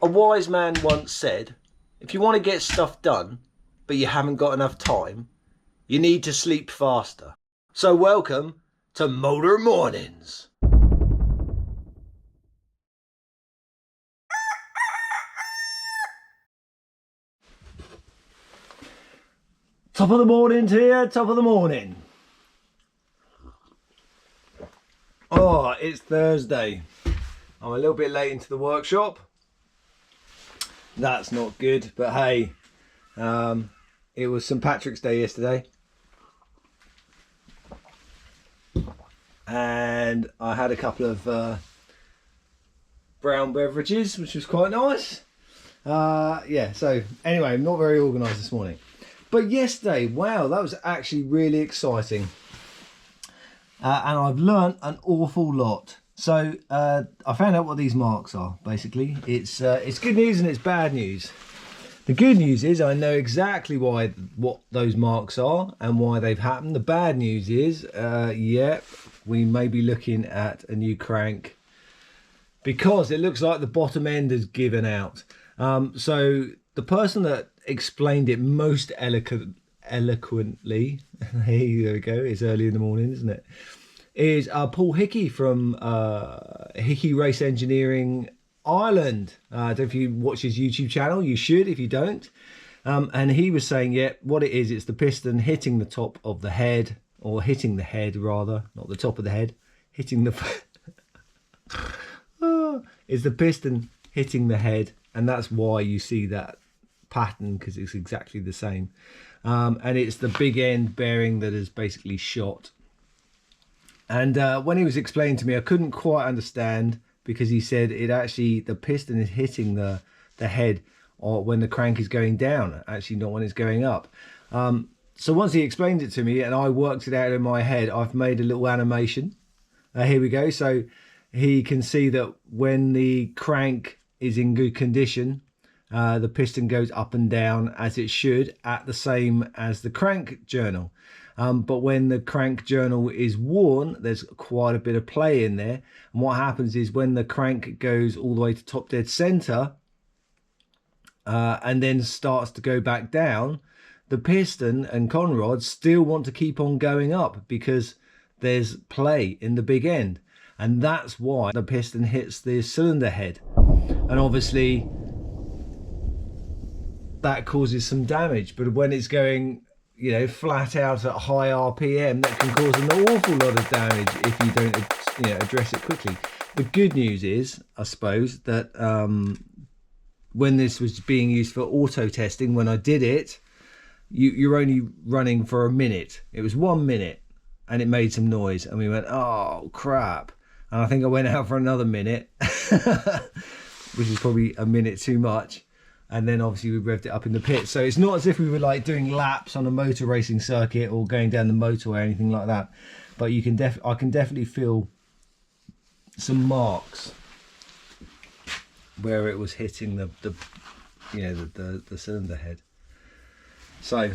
A wise man once said, if you want to get stuff done, but you haven't got enough time, you need to sleep faster. So welcome to Motor Mornings. Top of the morning here, top of the morning. Oh, it's Thursday. I'm a little bit late into the workshop. That's not good, but hey, it was St. Patrick's Day yesterday. And I had a couple of brown beverages, which was quite nice. Yeah, so anyway, I'm not very organised this morning. But yesterday, wow, that was actually really exciting. And I've learnt an awful lot. So I found out what these marks are, basically. It's good news and it's bad news. The good news is I know exactly what those marks are and why they've happened. The bad news is, yeah, we may be looking at a new crank because it looks like the bottom end has given out. So the person that explained it most eloquently, hey, there we go, it's early in the morning, isn't it, is Paul Hickey from HRE Engineering Ireland. I don't know if you watch his YouTube channel. You should if you don't. And he was saying, yeah, what it is, it's the piston hitting the top of the head, or hitting the head rather, not the top of the head, hitting the it's the piston hitting the head, and that's why you see that pattern, because it's exactly the same. And it's the big end bearing that is basically shot. And when he was explaining to me, I couldn't quite understand, because he said it actually, the piston is hitting the head or when the crank is going down, actually not when it's going up. So once he explained it to me and I worked it out in my head, I've made a little animation. Here we go. So he can see that when the crank is in good condition, the piston goes up and down as it should, at the same as the crank journal. But when the crank journal is worn, there's quite a bit of play in there. And what happens is when the crank goes all the way to top dead center and then starts to go back down, the piston and conrod still want to keep on going up because there's play in the big end. And that's why the piston hits the cylinder head. And obviously that causes some damage. But when it's going, you know, flat out at high RPM, that can cause an awful lot of damage if you don't, you know, address it quickly. The good news is, I suppose, that when this was being used for auto testing, when I did it, you're only running for a minute. It was 1 minute and it made some noise and we went, oh crap. And I think I went out for another minute, which is probably a minute too much. And then obviously we revved it up in the pit. So it's not as if we were like doing laps on a motor racing circuit or going down the motorway or anything like that. But you can I can definitely feel some marks where it was hitting the cylinder head. So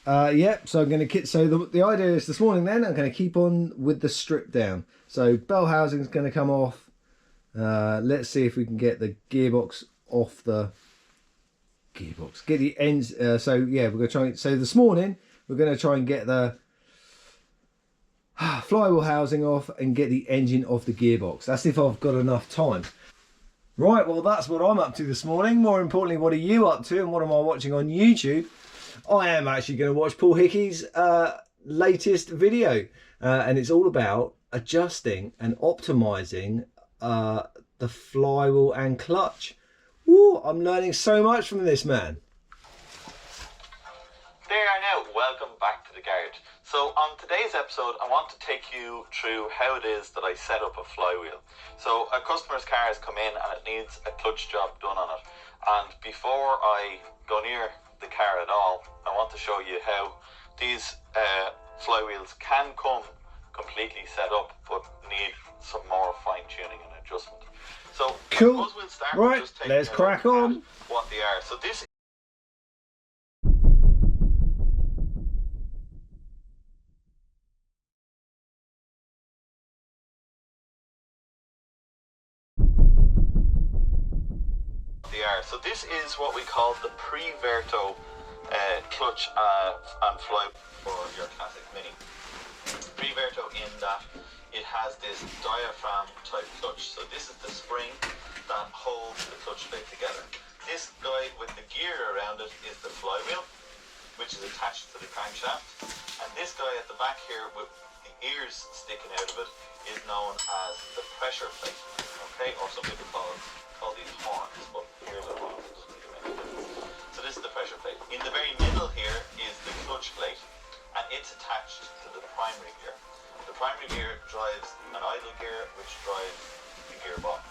yeah, so I'm going to so the idea is this morning then I'm going to keep on with the strip down. So bell housing is going to come off. Let's see if we can get the gearbox off the gearbox, get the ends. So yeah, we're going to try. So this morning we're going to try and get the flywheel housing off and get the engine off the gearbox. That's if I've got enough time. Right, well that's what I'm up to this morning. More importantly, what are you up to and what am I watching on YouTube? I am actually going to watch Paul Hickey's latest video, and it's all about adjusting and optimizing the flywheel and clutch. Woo, I'm learning so much from this man. There you are now, welcome back to the garage. So on today's episode I want to take you through how it is that I set up a flywheel. So a customer's car has come in and it needs a clutch job done on it, and before I go near the car at all, I want to show you how these flywheels can come completely set up but need some more fine tuning and adjustment. So cool. I suppose we'll start right, with just taking let's crack on. What they are. So this they are. So this is what we call the pre-verto clutch and fly for your classic Mini. Pre-verto in that it has this diaphragm type clutch. So this is the spring that holds the clutch plate together. This guy with the gear around it is the flywheel, which is attached to the crankshaft. And this guy at the back here with the ears sticking out of it is known as the pressure plate. Okay, or some people call these horns, but here's a horn. So this is the pressure plate. In the very middle here is the clutch plate, and it's attached to the primary gear. The primary gear drives an idle gear, which drives the gearbox.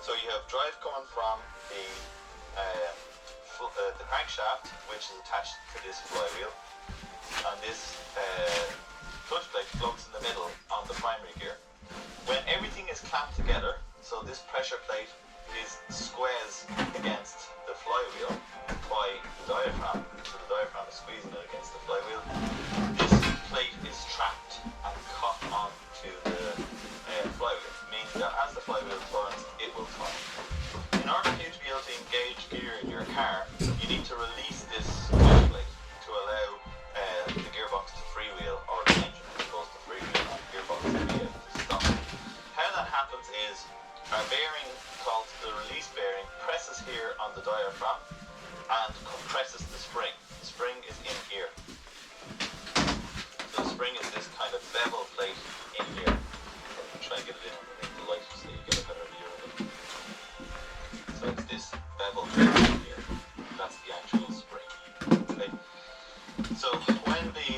So you have drive coming from the crankshaft, which is attached to this flywheel, and this clutch plate floats in the middle on the primary gear. When everything is clamped together, so this pressure plate is squeezed against the flywheel by the diaphragm, so the diaphragm is squeezing it against the flywheel. This plate is trapped and caught onto the flywheel, meaning that as the flywheel turns, it will turn. In order for you to be able to engage gear in your car, you need to release this clutch plate to allow the gearbox to freewheel, or the engine is supposed to freewheel and the gearbox to be able to stop. How that happens is a bearing called the release bearing presses here on the diaphragm and compresses the spring. The spring is in here. So the spring is this kind of bevel plate in here. I'll try and get it in underneath the light so you get a better view of it. So it's this bevel plate in here. That's the actual spring. Okay. So when the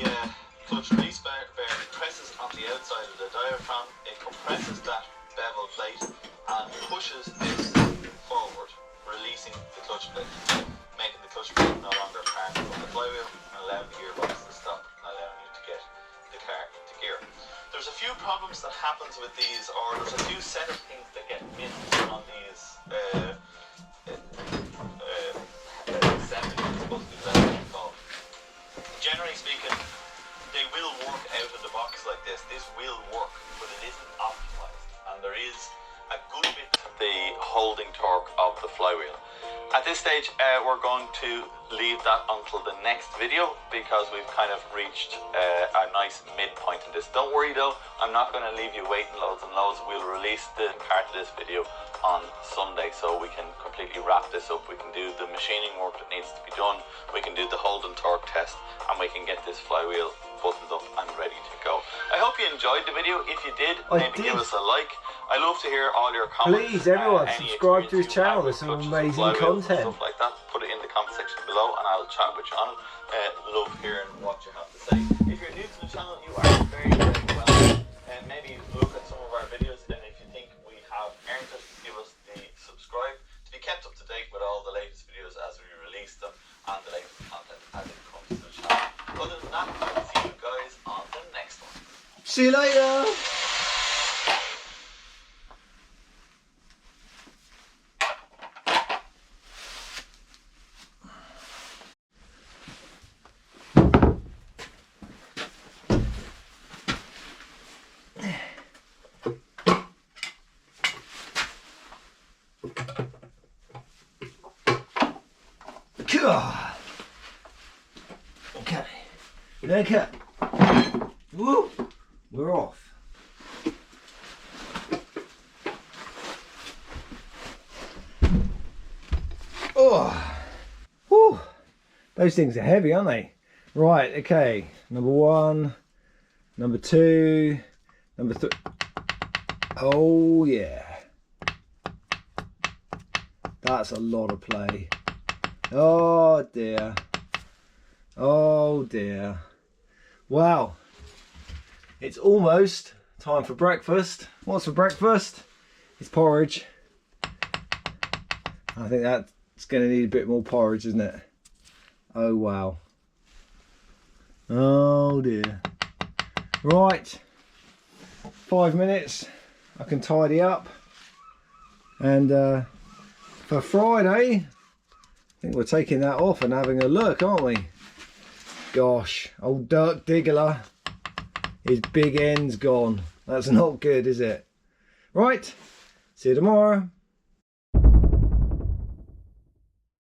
clutch release bearing presses on the outside of the diaphragm, it compresses that bevel plate and pushes this forward, releasing the clutch plate, making the clutch plate no longer part of the flywheel and allowing the gearbox to stop and allowing you to get the car into gear. There's a few problems that happens with these, or there's a few set of things that get missed on these assemblies, supposed to be that what you call. Generally speaking, they will work out of the box like this. This will work, but it isn't optimized, and there is a good bit to the holding torque of the flywheel. At this stage, we're going to leave that until the next video because we've kind of reached a nice midpoint in this. Don't worry though, I'm not going to leave you waiting loads and loads. We'll release the part of this video on Sunday so we can completely wrap this up. We can do the machining work that needs to be done, we can do the hold and torque test, and we can get this flywheel buttoned up and ready to go. I hope you enjoyed the video. If you did, maybe give us a like. I love to hear all your comments. Please, everyone, subscribe to his channel. There's some amazing content. Stuff like that. Put it in the comment section below and I'll chat with you on it. Love hearing what you have to say. If you're new to the channel, you are very, very welcome. Maybe look at some of our videos, and if you think we have earned it, give us the subscribe to be kept up to date with all the latest videos as we release them and the latest content as it comes to the channel. Other than that, I'll see you guys on the next one. See you later. Okay, haircut. Woo, we're off. Oh, whew. Those things are heavy, aren't they? Right, okay. Number one, number two, number three. Oh yeah, that's a lot of play. Oh dear. Oh dear. Wow. It's almost time for breakfast. What's for breakfast? It's porridge. I think that's going to need a bit more porridge, isn't it? Oh wow. Oh dear. Right. 5 minutes. I can tidy up. And for Friday, I think we're taking that off and having a look, aren't we? Gosh, old Dirk Diggler, his big end's gone. That's not good, is it? Right, see you tomorrow.